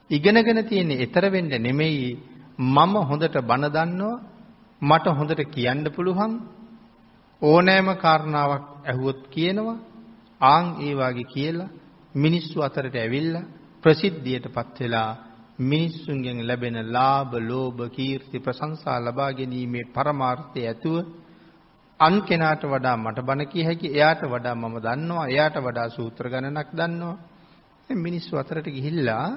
ඉගෙනගෙන තියෙන්නේ ඊතර වෙන්න නෙමෙයි මම හොඳට බණ දන්නවා මට හොඳට කියන්න පුළුවන් ඕනෑම කාරණාවක් ඇහුවොත් කියනවා ආන් ඒ වාගේ කියලා මිනිස්සු අතරට ඇවිල්ලා ප්‍රසිද්ධියටපත් වෙලා මිනිස්සුන්ගෙන් ලැබෙන ලාභ, ලෝභ, කීර්ති, ප්‍රශංසා ලබා ගැනීමේ පරමාර්ථය ඇතුව අන් කෙනාට වඩා මට බණ කිය හැකි, එයාට වඩා මම දන්නවා, එයාට වඩා සූත්‍ර ගණනක් දන්නවා. දැන් මිනිස්සු අතරට ගිහිල්ලා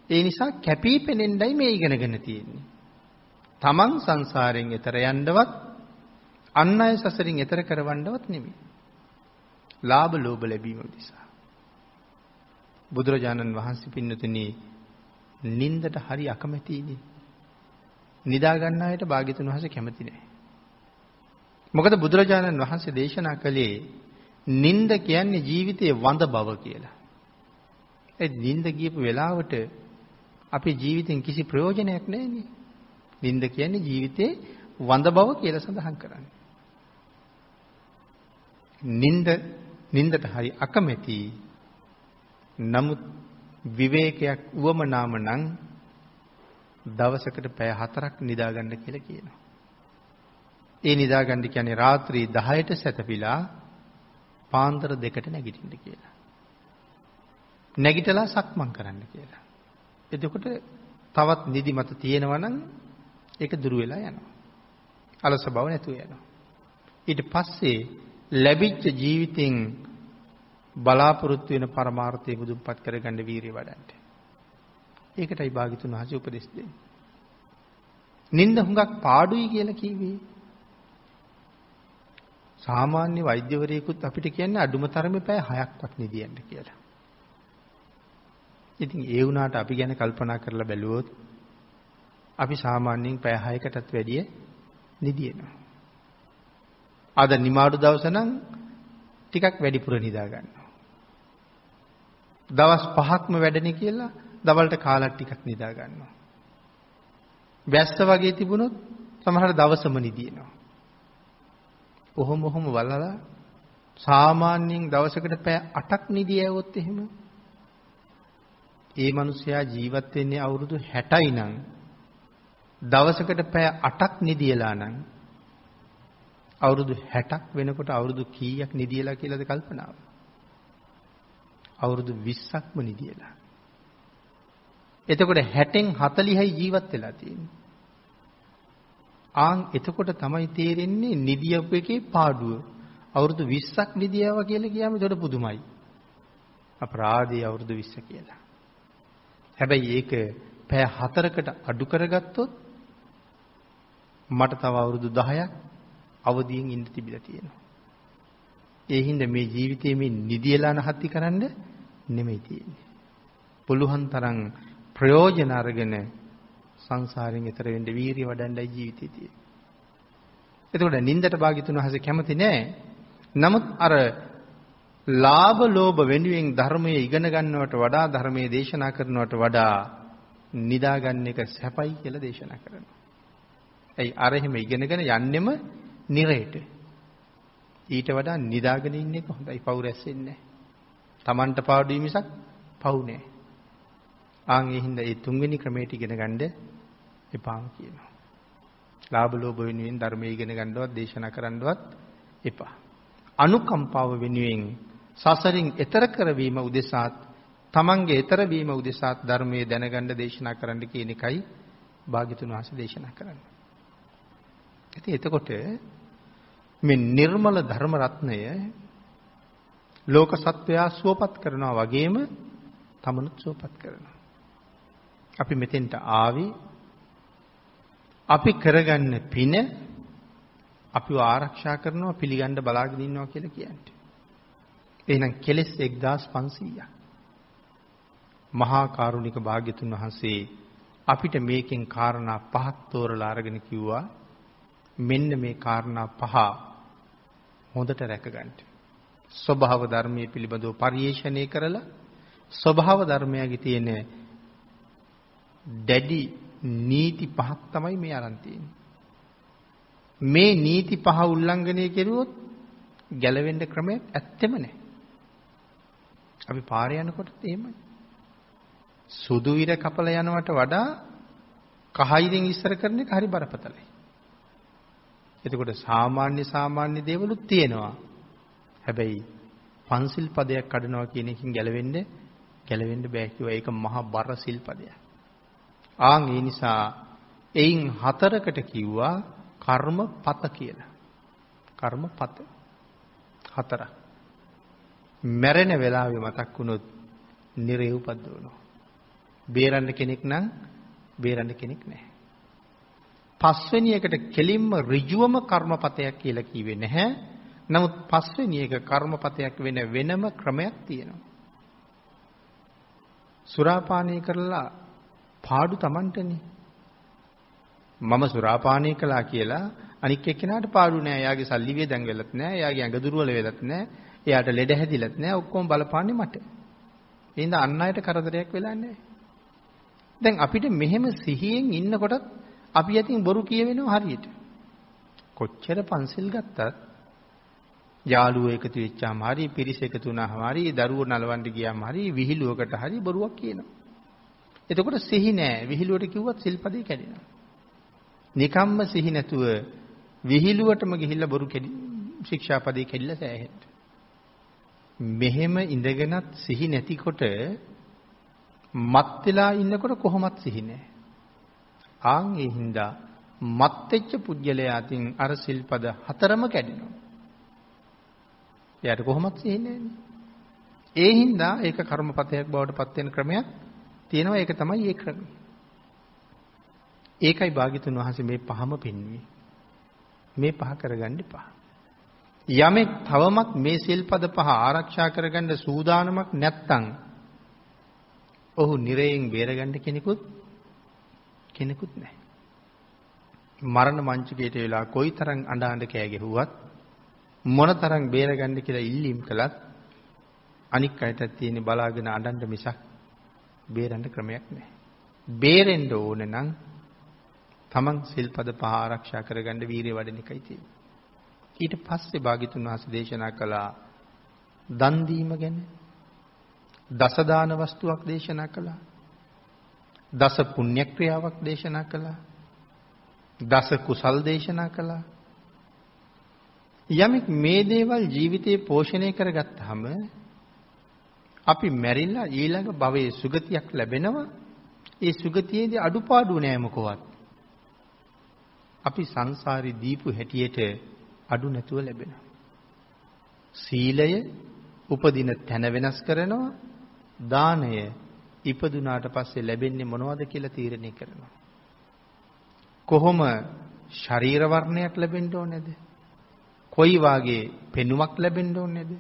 ඒ නිසා කැපී පෙනෙන්නයි මේ ඉගෙනගෙන තියෙන්නේ. තමන් සංසාරයෙන් එතර යන්නවත් අන් අය සසරින් එතර කරවන්නවත් නෙමෙයි. ලාභ, ලෝභ ලැබීම නිසා. බුදුරජාණන් වහන්සේ පින්නතුනි නින්දට හරි අකමැතිනේ. නිදා ගන්න අයට භාග්‍යතුන් වහන්සේ කැමති නැහැ. මොකද බුදුරජාණන් වහන්සේ දේශනා කළේ නින්ද කියන්නේ ජීවිතයේ වඳ බව කියලා. ඒ නින්ද ගියපු වෙලාවට අපේ ජීවිතෙන් කිසි ප්‍රයෝජනයක් නැහැනේ. නින්ද කියන්නේ ජීවිතේ වඳ බව කියලා සඳහන් කරන්නේ. නින්දට හරි අකමැති. නමුත් විවේකයක් උවමනාම නම් දවසකට පැය 4ක් නිදා ගන්න කියලා කියනවා. ඒ නිදා ගන්න කියන්නේ රාත්‍රී 10ට සැතපීලා පාන්දර 2ට නැගිටින්න කියලා. නැගිටලා සක්මන් කරන්න කියලා. එතකොට තවත් නිදිමත තියෙනවා නම් ඒක දුර වෙලා යනවා. අලස බව නැතුව යනවා. ඊට පස්සේ ලැබිච්ච ජීවිතෙන් බලාපොරොත්තු වෙන පරමාර්ථය මුදුන්පත් කරගන්න වීරිය වඩන්න. ඒකටයි භාග්‍යතුන් වහන්සේ උපදෙස් දෙන්නේ. නිින්ද හුඟක් පාඩුයි කියලා කිව්වේ. සාමාන්‍ය වෛද්‍යවරයෙකුත් අපිට කියන්නේ අඩුම තරමේ පැය 6ක්වත් නිදියන්න කියලා. ඉතින් ඒ වුණාට අපි ගැන කල්පනා කරලා බැලුවොත් අපි සාමාන්‍යයෙන් පැය 6කටත් වැඩිය නිදිනවා. අද නිමාඩු දවස නම් ටිකක් වැඩිපුර නිදා ගන්නවා. දවස් 5ක්ම වැඩනේ කියලා දවල්ට කාලක් ටිකක් නිදා ගන්නවා. ବ୍ୟස්ත වගේ තිබුණොත් සමහර දවසම නිදිනවා. ඔහොම වලලා සාමාන්‍යයෙන් දවසකට පැය 8ක් නිදියවොත් එහෙම ඒ මිනිසයා ජීවත් වෙන්නේ අවුරුදු 60යි නම් දවසකට පැය 8ක් නිදියලා නම් අවුරුදු 60ක් වෙනකොට අවුරුදු කීයක් නිදියලා කියලාද කල්පනාව? අවුරුදු 20ක්ම නිදියලා. එතකොට 60න් 40යි ජීවත් වෙලා තියෙන්නේ. එතකොට තමයි තේරෙන්නේ නිදියපු එකේ පාඩුව. අවුරුදු 20ක් නිදියවා කියලා කියාම ඒකට පුදුමයි. අපරාධී අවුරුදු 20 කියලා. හැබැයි ඒක පැය 4කට අඩු කරගත්තොත් මට තව අවුරුදු 10ක් අවදියෙන් ඉන්න තිබිලා තියෙනවා. ඒ හින්දා මේ ජීවිතයේ මේ නිදියලා නැහත්ති කරන්න නෙමෙයි තියෙන්නේ. පුළුවන් තරම් ප්‍රයෝජන අරගෙන සංසාරයෙන් එතර වෙන්න වීරිය වඩන්නයි ජීවිතේ තියෙන්නේ. එතකොට නින්දට භාග්‍යතුන් වහන්සේ කැමති නෑ. නමුත් අර ලාභ ලෝභ වෙනුවෙන් ධර්මයේ ඉගෙන ගන්නවට වඩා ධර්මයේ දේශනා කරනවට වඩා නිදා ගන්න එක සැපයි කියලා දේශනා කරනවා. ඇයි අර එහෙම ඉගෙනගෙන යන්නෙම නිරේට. ඊට වඩා නිදාගෙන ඉන්න එක හොඳයි. පව් රැස්සෙන්නේ නැහැ. Tamanට පාඩුයි මිසක් පව් නෑ. ඒ හින්දා ඒ තුන්වෙනි ක්‍රමයට ඉගෙන ගන්න එපා කියනවා. ලාභ ලෝභ වෙනුවෙන් ධර්මයේ ඉගෙන ගන්නවත් දේශනා කරන්නවත් එපා. අනුකම්පාව වෙනුවෙන් සසරින් එතර කරවීම උදෙසාත් තමන්ගේ එතර වීම උදෙසාත් ධර්මයේ දැනගන්න දේශනා කරන්න කියන එකයි භාග්‍යතුන් වහන්සේ දේශනා කරන්නේ. ඉතින් එතකොට මේ නිර්මල ධර්ම රත්නය ලෝක සත්වයා සුවපත් කරනවා වගේම තමනුත් සුවපත් කරනවා. අපි මෙතෙන්ට ආවේ අපි කරගන්න පින අපිව ආරක්ෂා කරනවා පිළිගන්න බලාගෙන ඉන්නවා කියලා කියන්නේ. එහෙනම් කෙලෙස් 1500ක්. මහා කරුණික භාග්‍යතුන් වහන්සේ අපිට මේකෙන් කාරණා 5ක් තෝරලා අරගෙන කිව්වා මෙන්න මේ කාරණා 5 හොඳට රැකගන්න. ස්වභාව ධර්මයේ පිළිබඳව පරිේශණය කරලා ස්වභාව ධර්මයගේ තියෙන දැඩි නීති 5ක් තමයි මේ අරන් තියෙන්නේ. මේ නීති 5 උල්ලංඝනය කෙරුවොත් ගැලවෙන්න ක්‍රමයක් ඇත්තෙම නැහැ. අපි පාරේ යනකොට එහෙමයි. සුදු ඉර කපලා යනවට වඩා කහිරෙන් ඉස්සර කරන එක හරි බරපතලයි. එතකොට සාමාන්‍ය දේවලුත් තියෙනවා. හැබැයි පන්සිල් පදයක් කඩනවා කියන එකකින් ගැලවෙන්න බෑ කිව්වා. ඒක මහා බර සිල් පදයක්. ඒ නිසා එයින් 4කට කිව්වා කර්මපත කියලා. කර්මපත 4ක්. මැරෙන වෙලාවේ මතක් වුණොත් නිරේ උපද්දවනවා. බේරන්න කෙනෙක් නම් බේරන්න කෙනෙක් නැහැ. 5 වෙනි එකට කෙලින්ම ඍජුවම කර්මපතයක් කියලා කිව්වේ නැහැ. නමුත් 5 වෙනි එක කර්මපතයක් වෙන වෙනම ක්‍රමයක් තියෙනවා. සුරාපානය කරලා පාඩු Tamanටනේ. මම සුරාපානය කළා කියලා අනික් එක්කෙනාට පාඩු නෑ. එයාගේ සල්ලි වේදන් වෙලත් නෑ. එයාගේ ඇඟ දුර්වල වෙලත් නෑ. එයාට ලෙඩ හැදිලත් නෑ. ඔක්කොම බලපාන්නේ මට. ඒ හින්දා අන් අයට කරදරයක් වෙලා නෑ. දැන් අපිට මෙහෙම සිහියෙන් ඉන්නකොටත් අපි යතින් බොරු කියවෙනවා හරියට. කොච්චර පන්සිල් ගත්තත් යාළුවෝ එකතු වෙච්චාම හරි පිරිස එකතු වුණාම හරි දරුවෝ නලවන්න ගියාම හරි විහිළුවකට හරි බොරුවක් කියනවා. එතකොට සිහි නෑ. විහිළුවට කිව්වත් සිල්පදේ කැඩෙනවා. නිකම්ම සිහි නැතුව විහිළුවටම ගිහිල්ලා බොරු ශික්ෂාපදේ කැඩිලා සෑහෙන්න. මෙහෙම ඉඳගෙනත් සිහි නැතිකොට මත් වෙලා ඉන්නකොට කොහොමත් සිහි නෑ. ඒ හින්දා මත් වෙච්ච පුජ්‍යලයා අතින් අර සිල්පද 4ම කැඩෙනවා. එයාට කොහොමත් සිහින්නේ නැහැ. ඒ හින්දා ඒක කර්මපතයක් බවට පත් වෙන ක්‍රමයක් තියෙනවා. ඒක තමයි ඒ ක්‍රමය. ඒකයි භාග්‍යතුන් වහන්සේ මේ පහම පෙන්වන්නේ. මේ පහ කරගන්න එපා. යමෙක් තවමත් මේ සිල්පද පහ ආරක්ෂා කරගන්න සූදානමක් නැත්තම් ඔහු නිරයෙන් බේරගන්න කෙනෙකුත් නැහැ. මරණ මංචකයට වෙලා කොයිතරම් අඬ කෑ ගැහුවත් මොනතරම් බේරගන්න කියලා ඉල්ලීම් කළත් අනික් අයට තියෙන බලාගෙන අඬන්න මිසක් බේරන්න ක්‍රමයක් නැහැ. බේරෙන්න ඕන නම් තමන් සිල්පද පහ ආරක්ෂා කරගන්න වීරිය වඩන එකයි තියෙන්නේ. ඊට පස්සේ භාග්‍යතුන් වහන්සේ දේශනා කළා දන් දීම ගැන. දස දාන වස්තුවක් දේශනා කළා. දස පුණ්‍ය ක්‍රියාවක් දේශනා කළා. දස කුසල් දේශනා කළා. යමෙක් මේ දේවල් ජීවිතේ පෝෂණය කරගත්තාම අපි මැරිලා ඊළඟ භවයේ සුගතියක් ලැබෙනවා. ඒ සුගතියේදී අඩුපාඩු නෑ මොකවත්. අපි සංසාරේ දීපු හැටියට අඩු නැතුව ලැබෙනවා. සීලය උපදින තැන වෙනස් කරනවා. දානය ඉපදුනාට පස්සේ ලැබෙන්නේ මොනවද කියලා තීරණය කරනවා. කොහොම ශරීර වර්ණයක් ලැබෙන්න ඕනේද? කොයි වාගේ පෙනුමක් ලැබෙන්න ඕනේද?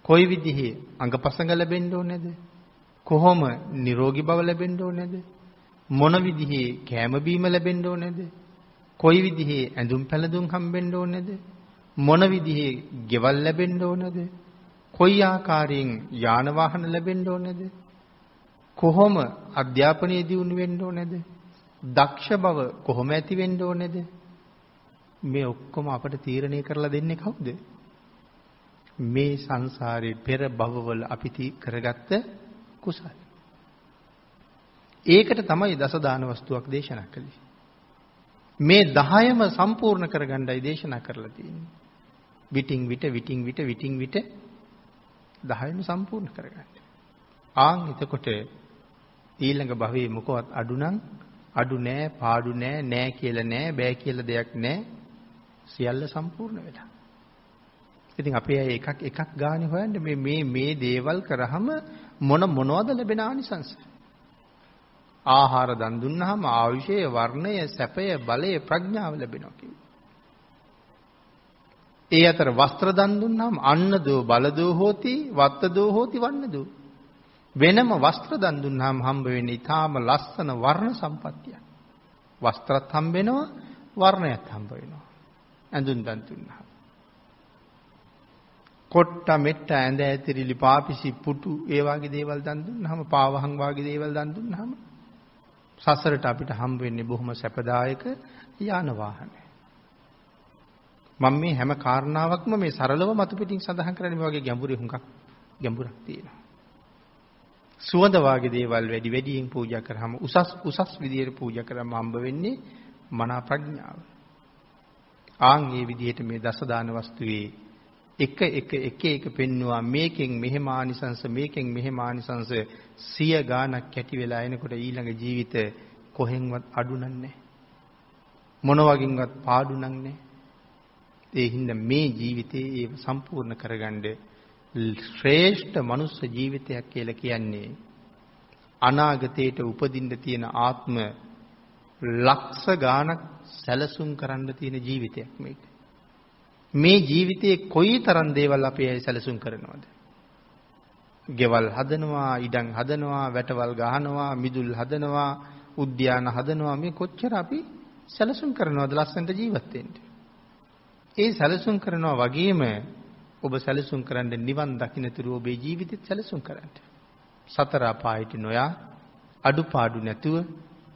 කොයි විදිහේ අංගපසංග ලැබෙන්න ඕනේද? කොහොම නිරෝගී බව ලැබෙන්න ඕනේද? මොන විදිහේ කැම බීම ලැබෙන්න ඕනේද? කොයි විදිහේ ඇඳුම් පැළඳුම් හම්බෙන්න ඕනේද? මොන විදිහේ ගෙවල් ලැබෙන්න ඕනේද? කොයි ආකාරයෙන් යාන වාහන ලැබෙන්න ඕනේද? කොහොම අධ්‍යාපනය දියුණු වෙන්න ඕනේද? දක්ෂ බව කොහොම ඇති වෙන්න ඕනේද? මේ ඔක්කොම අපට තීරණය කරලා දෙන්නේ කවුද? මේ සංසාරේ පෙර භවවල අපි කරගත්ත කුසල. ඒකට තමයි දස දාන වස්තුවක් දේශනා කළේ. මේ 10ම සම්පූර්ණ කරගන්නයි දේශනා කරලා තියෙන්නේ. විටින් විට 10ම සම්පූර්ණ කරගන්න. එතකොට ඊළඟ භවයේ මොකවත් අඩු නෑ, පාඩු නෑ කියලා නෑ, බෑ කියලා දෙයක් නෑ. සියල්ල සම්පූර්ණ වෙලා. ඉතින් අපි එකක් ගානේ හොයන්නේ මේ දේවල් කරාම මොනවද ලැබෙන ආනිසංස? ආහාර දන් දුන්නාම ආයුෂය, වර්ණය, සැපය, බලය, ප්‍රඥාව ලැබෙනවා කියන්නේ. ඒ අතර වස්ත්‍ර දන් දුන්නාම අන්නදෝ බලදෝ හෝති වත්තදෝ හෝති වන්නදෝ. වෙනම වස්ත්‍ර දන් දුන්නාම හම්බ වෙන්නේ ඊටාම ලස්සන වර්ණ සම්පත්තියක්. වස්ත්‍රත් හම්බ වෙනවා, වර්ණයත් හම්බ වෙනවා. ඇඳුම් දන් දුන්නාම. කොට්ට මෙට්ට ඇඳ ඇතිරිලි පාපිසි පුටු ඒ වගේ දේවල් දන් දුන්නාම, පාවහන් වගේ දේවල් දන් දුන්නාම සසරට අපිට හම්බ වෙන්නේ බොහොම සැපදායක යාන වාහන. මම මේ හැම කාරණාවක්ම මේ සරලව මතු පිටින් සඳහන් කරන්නේ මේ වගේ ගැඹුරක් තියෙනවා. සුවඳ වාගේ දේවල් වැඩියෙන් පූජා කරාම උසස් විදියට පූජා කරාම හම්බ වෙන්නේ මනා ප්‍රඥාව. මේ විදිහට මේ දස දාන වස්තුවේ එක පෙන්නවා මේකෙන් මෙහෙම ආනිසංස 100 ගාණක් කැටි වෙලා එනකොට ඊළඟ ජීවිත කොහෙන්වත් අඩු නැහැ. මොන වගින්වත් පාඩු නැහැ. ඒ හින්දා මේ ජීවිතේ ඒව සම්පූර්ණ කරගන්න ශ්‍රේෂ්ඨ මනුස්ස ජීවිතයක් කියලා කියන්නේ අනාගතයට උපදින්න තියෙන ආත්ම ලක්ෂ ගාණක් සැලසුම් කරන්න තියෙන ජීවිතයක් මේක. මේ ජීවිතේ කොයිතරම් දේවල් අපි සැලසුම් කරනවද? ගෙවල් හදනවා, ඉඩම් හදනවා, වැටවල් ගහනවා, මිදුල් හදනවා, උද්‍යාන හදනවා. මේ කොච්චර අපි සැලසුම් කරනවද ලස්සනට ජීවත් වෙන්න? ඒ සැලසුම් කරනවා වගේම ඔබ සැලසුම් කරන්න නිවන් දකින්නතුරු ඔබේ ජීවිතෙත් සැලසුම් කරන්න. සතර අපායට නොයා, අඩුපාඩු නැතුව,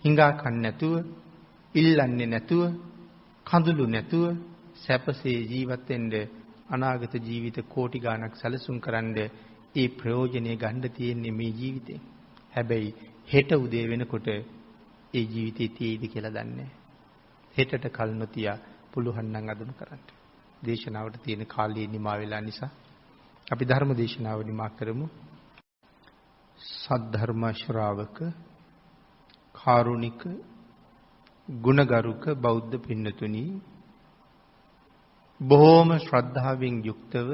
හිඟා කන්න නැතුව, ඉල්ලන්නේ නැතුව, කඳුළු නැතුව සැපසේ ජීවත් වෙන්න අනාගත ජීවිත කෝටි ගාණක් සැලසුම් කරන්න ඒ ප්‍රයෝජනෙ ගන්න තියෙන්නේ මේ ජීවිතේ. හැබැයි හෙට උදේ වෙනකොට ඒ ජීවිතේ තියෙයිද කියලා දන්නේ නැහැ. හෙටට කල් නොතියා පුළුවන් නම් අදම කරන්න. දේශනාවට තියෙන කාලය නිමා වෙලා නිසා අපි ධර්ම දේශනාව නිමා කරමු. සද්ධර්ම ශ්‍රාවක කාරුණික ගුණගරුක බෞද්ධ පින්නතුනි, බොහෝම ශ්‍රද්ධාවෙන් යුක්තව